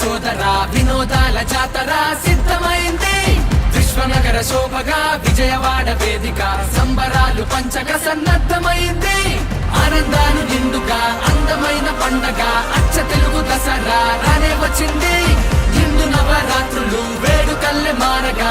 సోదర వినోదాల జాతర సిద్ధమైంది. విశ్వనగర శోభగా విజయవాడ వేదిక సంబరాలు పంచక సన్నద్ధమైంది. ఆనందాలు నిండుగా అందమైన పండగ అచ్చ తెలుగు దసరా రానే వచ్చింది. నిండు నవరాత్రులు వేడుకల్లె మారగా